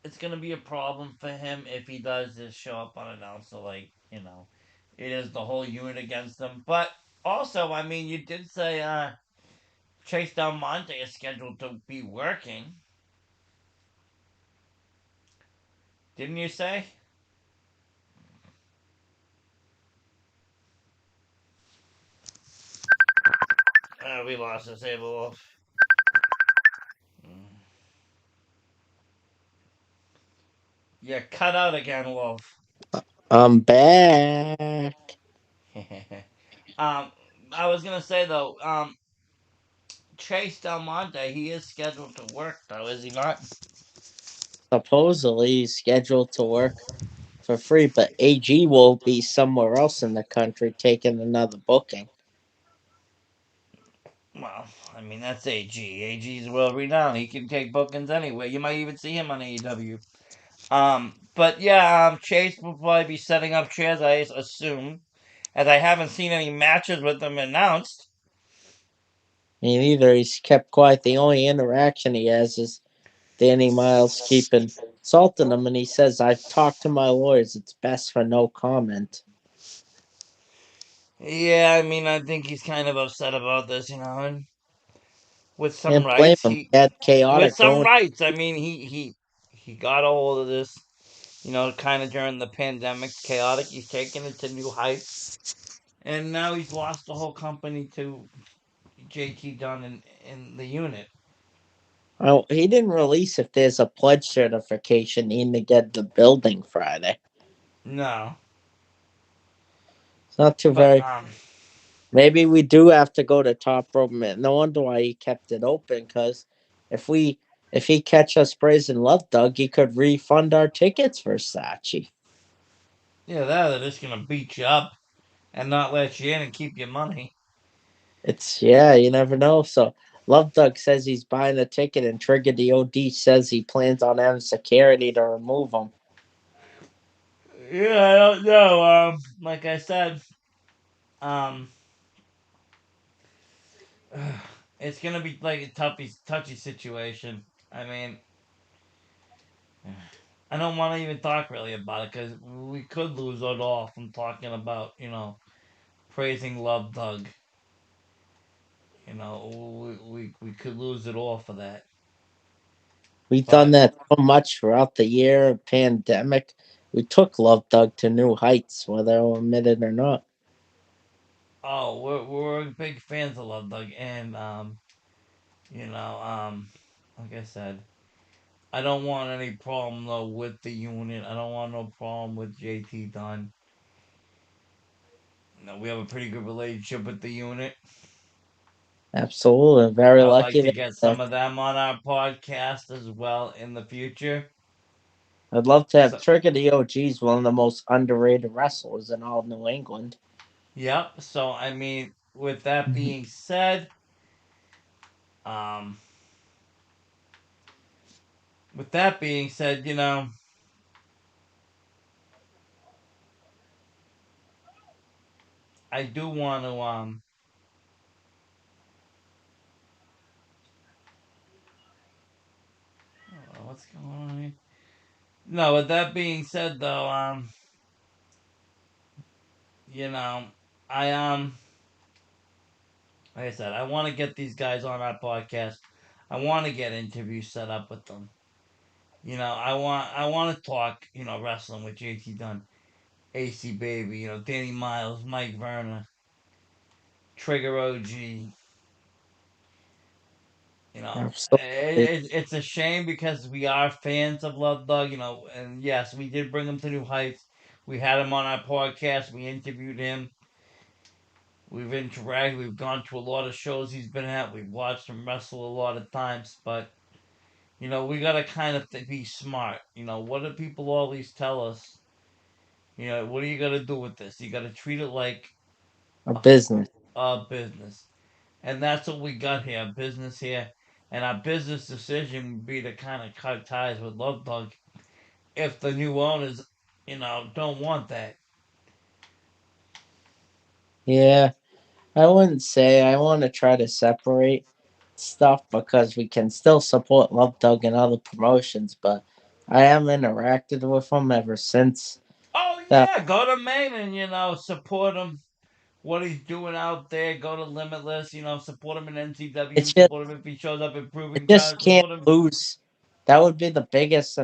it's gonna be a problem for him if he does just show up unannounced. So it is the whole unit against him. But also, I mean, you did say Chase Del Monte is scheduled to be working, didn't you say? We lost this Able Wolf. Yeah, cut out again, Wolf. I'm back. um, I was gonna say though, Chase Del Monte, he is scheduled to work though, is he not? Supposedly he's scheduled to work for free, but AG will be somewhere else in the country taking another booking. Well, I mean that's AG. AG's well renowned. He can take bookings anywhere. You might even see him on AEW. But yeah, Chase will probably be setting up chairs, I assume, as I haven't seen any matches with them announced. And either he's kept quiet. The only interaction he has is Danny Miles keeping salting him, and he says, "I've talked to my lawyers. It's best for no comment." Yeah, I mean, I think he's kind of upset about this, and with some Can't blame rights, him. He had with chaotic some going. rights. I mean, he got a hold of this, kind of during the pandemic, chaotic. He's taking it to new heights, and now he's lost the whole company to JT Dunn in the unit. Oh, he didn't release if there's a pledge certification needing to get the building Friday. No, It's not too but very. Maybe we do have to go to top rope. Man, no wonder why he kept it open. Because if we if he catch us praising Love Doug, he could refund our tickets for Sachi. yeah, they're just gonna beat you up and not let you in and keep your money. It's yeah, you never know. So Love Doug says he's buying a ticket, and Trigger the OD says he plans on having security to remove him. Yeah, I don't know. Like I said, um, it's gonna be like a touchy situation. I mean, I don't want to even talk really about it because we could lose it all from talking about praising Love Doug. We could lose it all for that. We've done But that so much throughout the year, pandemic. We took Love Doug to new heights, whether they'll admit it or not. oh, we're big fans of Love Doug, and you know, like I said, I don't want any problem though with the unit. I don't want no problem with JT Dunn. We have a pretty good relationship with the unit. Absolutely, very I'd like lucky to to get have. some of them on our podcast as well in the future. I'd love to have So, Trigger the OG's one of the most underrated wrestlers in all of New England. yep. So, I mean, with that being said, um, with that being said, I do want to what's going on here? No, with that being said, though, you know, I like I said, I want to get these guys on our podcast. I want to get interviews set up with them. I want to talk, wrestling with JT Dunn, AC Baby, Danny Miles, Mike Verna, Trigger OG. Absolutely. It's a shame because we are fans of Love Dog, and yes, we did bring him to new heights. We had him on our podcast. We interviewed him. We've interacted. We've gone to a lot of shows he's been at. We've watched him wrestle a lot of times. But, we got to kind of be smart. What do people always tell us? What are you going to do with this? You got to treat it like A a, business. a business. And that's what we got here, a business here. And our business decision would be to kind of cut ties with Love Dog if the new owners, don't want that. Yeah, I wouldn't say I want to try to separate stuff because we can still support Love Dog and other promotions, but I haven't interacted with him ever since Oh, that. yeah, go to Maine and, support him. What he's doing out there, go to Limitless, support him in NCW, It's just support him if he shows up in it Proving just Ground, can't support him. lose. That would be the biggest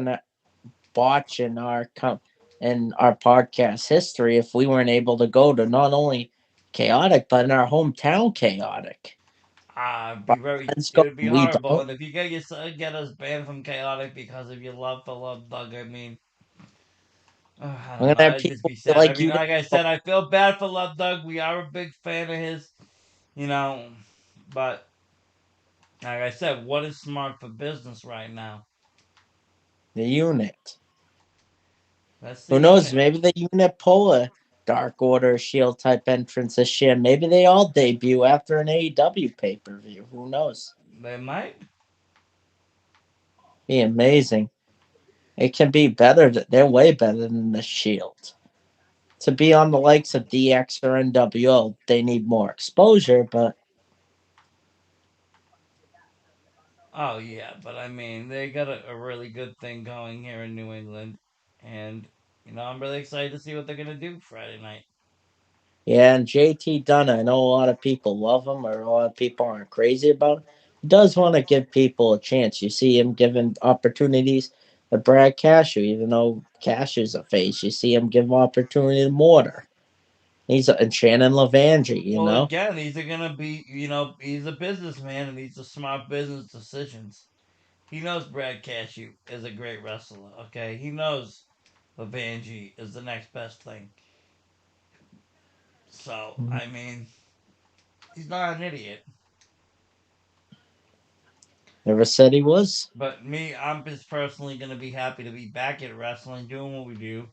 botch in our podcast history if we weren't able to go to not only chaotic but in our hometown chaotic. Our friends It go would be and we horrible. don't. And if you get us banned from Chaotic because of your love for Love Dog, I mean, I We're don't gonna know. have It'd just people be sad. I like mean, you to like I go. said, I feel bad for Love Dog. We are a big fan of his, you know. But like I said, what is smart for business right now? The unit. That's the Who knows? unit. Maybe the unit pull a Dark Order Shield type entrance this year. Maybe they all debut after an AEW pay per view. Who knows? They might. Be amazing. It can be better. They're way better than the Shield. To be on the likes of DX or NWO, they need more exposure, but Oh yeah, but I mean, they got a really good thing going here in New England, and I'm really excited to see what they're gonna do Friday night. yeah, and JT Dunn, I know a lot of people love him, or a lot of people aren't crazy about him. He does want to give people a chance. You see him giving opportunities to Brad Cashew, even though Cashew's a face. You see him give opportunity to Mortar. And Shannon Levangie, you Well, know. again, these are gonna be, he's a businessman and these are smart business decisions. He knows Brad Cashew is a great wrestler. Okay, he knows Levangie is the next best thing. So Mhm. I mean, he's not an idiot. Never said he was. But me, I'm just personally gonna be happy to be back at wrestling, doing what we do,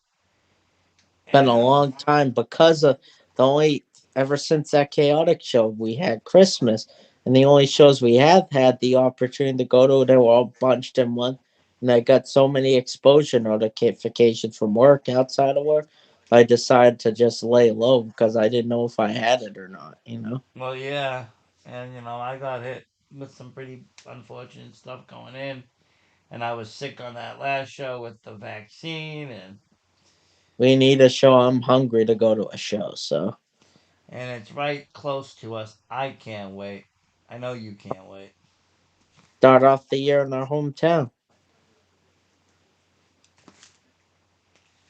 Been a and long time because of the only ever since that chaotic show we had Christmas, and the only shows we have had the opportunity to go to, they were all bunched in one, and I got so many exposure notifications from work outside of work. I decided to just lay low because I didn't know if I had it or not. You know, well, yeah, and I got hit with some pretty unfortunate stuff going in, and I was sick on that last show with the vaccine, we need a show. I'm hungry to go to a show, so and it's right close to us. I can't wait. I know you can't wait. start off the year in our hometown.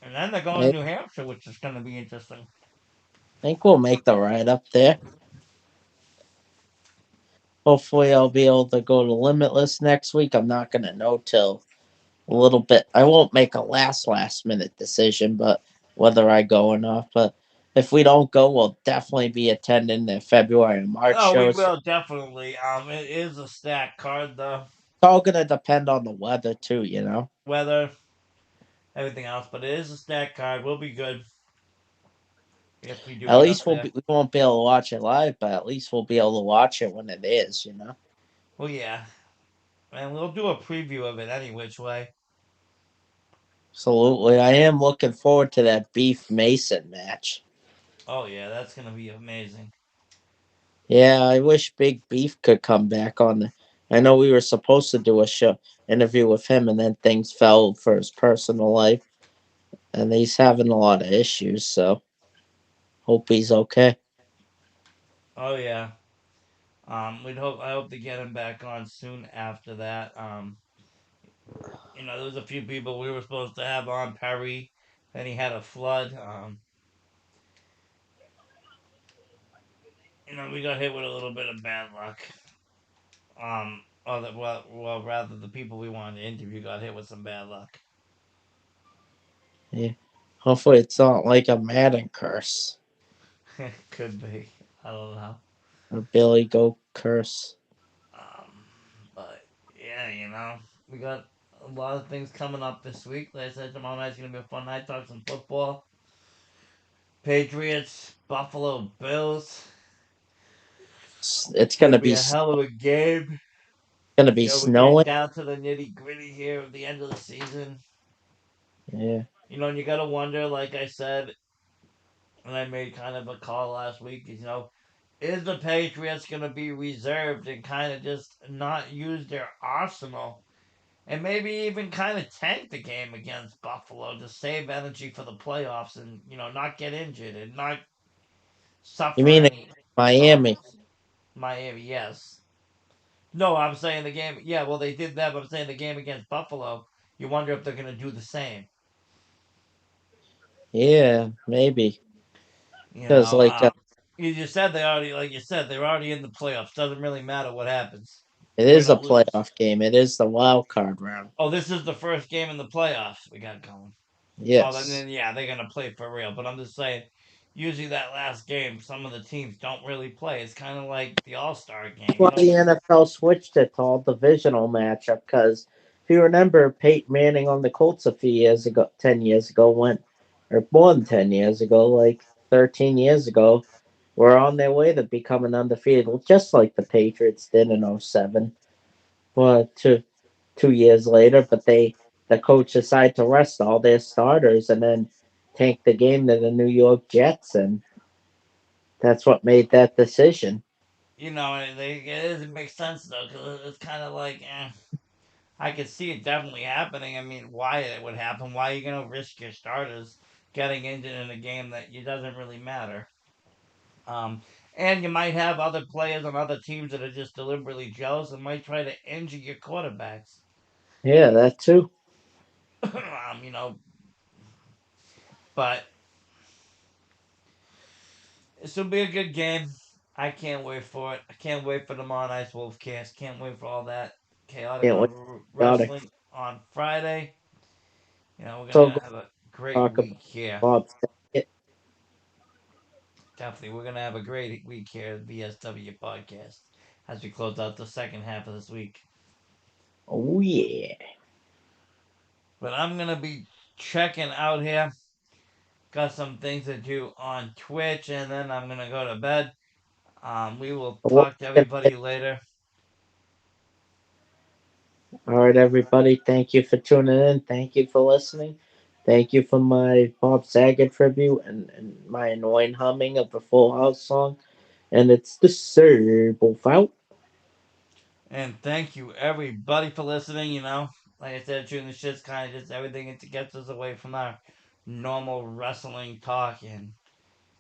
And then they're going I to New Hampshire, which is going to be interesting. think we'll make the ride up there. Hopefully, I'll be able to go to Limitless next week. I'm not gonna know till a little bit. I won't make a last minute decision, but whether I go or not. But if we don't go, we'll definitely be attending the February and March Oh, we shows. It's will definitely. It is a stacked card though. all gonna depend on the weather too, you know. Weather, everything else, but it is a stacked card. We'll be good if we do At get up least there. we won't be able to watch it live, but at least we'll be able to watch it when it is, you know. Well, yeah, and we'll do a preview of it any which way. Absolutely, I am looking forward to that Beef Mason match. Oh yeah, that's gonna be amazing. Yeah, I wish Big Beef could come back on the. I know we were supposed to do a show interview with him, and then things fell for his personal life, and he's having a lot of issues. So hope he's okay. Oh yeah. We'd hope. I hope to get him back on soon after that. There was a few people we were supposed to have on Perry. Then he had a flood. We got hit with a little bit of bad luck. Rather the people we wanted to interview got hit with some bad luck. Yeah. Hopefully, it's not like a Madden curse Could be. I don't know. or Billy Goat curse. Um, but yeah, we got a lot of things coming up this week. Like I said, tomorrow night's gonna be a fun night. Talk some football. Patriots, Buffalo Bills. It's Gonna be a hell of a game. gonna be We're getting snowing. down to the nitty gritty here of the end of the season. Yeah. And you gotta wonder, like I said, and I made kind of a call last week, is the Patriots gonna be reserved and kind of just not use their arsenal and maybe even kind of tank the game against Buffalo to save energy for the playoffs and not get injured and not You suffer mean any Miami? problems. Miami, yes. No, I'm saying the game. Yeah, well, they did that. But I'm saying the game against Buffalo. You wonder if they're going to do the same. Yeah, maybe. You Because know, like you just said they already, like you said, they're already in the playoffs. Doesn't really matter what happens, it win is a or lose. playoff game. It is the wild card round. Oh, this is the first game in the playoffs we got going. Oh, then Yes. yeah, they're gonna play for real. But I'm just saying, usually that last game, some of the teams don't really play. It's kind of like the All Star game. Why the NFL switched it to all divisional matchup because if you remember, Peyton Manning on the Colts a few years ago, 10 years ago, went or more than 10 years ago, like 13 years ago, were on their way to becoming undefeated, just like the Patriots did in '07. Well, 2 years later, but the coach decided to rest all their starters and then tank the game to the New York Jets, and that's what made that decision. It doesn't make sense though, because it's kind of like, I could see it definitely happening. I mean, why it would happen? Why are you gonna risk your starters getting injured in a game that it doesn't really matter? Um, and you might have other players on other teams that are just deliberately jealous and might try to injure your quarterbacks. Yeah, that um, um, you know, but This will be a good game. I can't wait for it. I can't wait for tomorrow night's Wolfcast. Can't wait for all that chaotic Can't wait. Got it. wrestling on Friday. We're So gonna go have a great talk about week here. Bob Saget. Definitely, we're gonna have a great week here at VSW Podcast as we close out the second half of this week. Oh yeah. But I'm gonna be checking out here. Got some things to do on Twitch, and then I'm gonna go to bed. We will What talk to can I everybody later. All right, everybody. Thank you for tuning in. Thank you for listening. Thank you for my Bob Saget tribute and my annoying humming of the Full House song. And it's the Serbo Out. And thank you everybody for listening. Like I said, shooting the shit's kind of just everything. It gets us away from our normal wrestling talk, and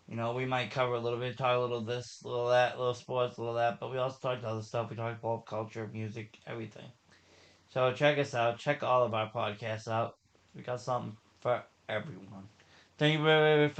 we might cover a little bit, talk a little this, a little that, a little sports, a little that, but we also talk other stuff. We talk pop culture, music, everything. So check us out. Check all of our podcasts out. We got something for everyone. Thank you very much for